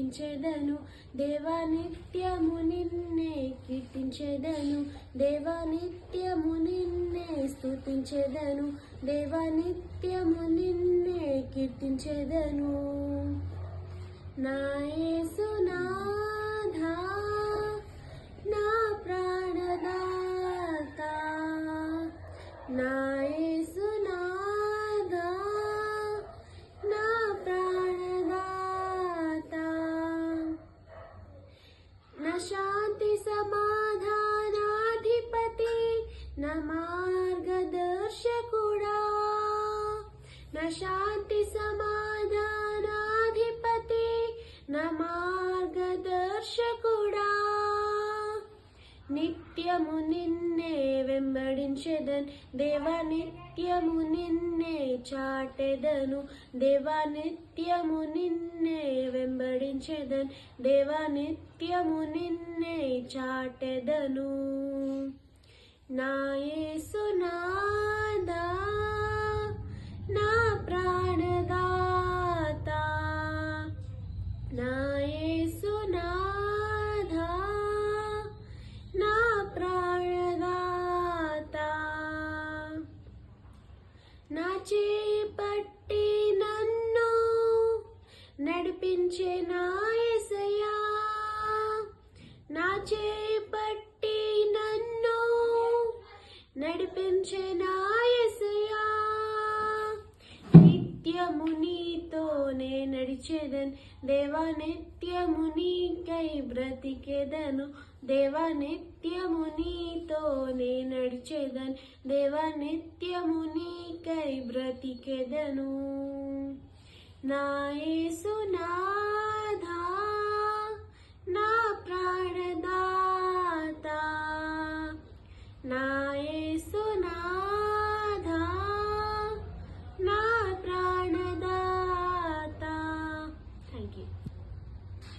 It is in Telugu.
స్తుతించెదను దేవా నిత్యము నిన్నే కీర్తించెదను దేవా నిత్యము నిన్నే స్తుతించెదను దేవా నిత్యము నిన్నే కీర్తించెదను నా యేసునాథా నా ప్రాణదాత నా యేసునాథా నా ప్రాణదాత నా శాంతి సమాధానాధిపతి నా మార్గదర్శకుడా నా శాంతి సమాధానాధిపతి నా మార్గదర్శకుడా నిత్యము నిన్నే వెంబడించెదన్ దేవా నిత్యము నిన్నే చాటెదను దేవా నిత్యము నిన్నే వెంబడించెదన్ దేవా నిత్యము నిన్నే చాటెదను నా యేసునాథా నా ప్రాణదాత నా యేసునాథా నా ప్రాణదాత నా చేయి పట్టి నన్ను నడిపించే నా యేసయ్యా నా చేయి పట్టి నన్ను నడిపించే నా యేసయ్యా నిత్యము నీతోనే నడిచెదన్ దేవా నిత్యము నీకై బ్రతికెదను దేవా నిత్యము నీతోనే నడిచెదన్ దేవా నిత్యము నీకై బ్రతికెదను నా యేసునాథా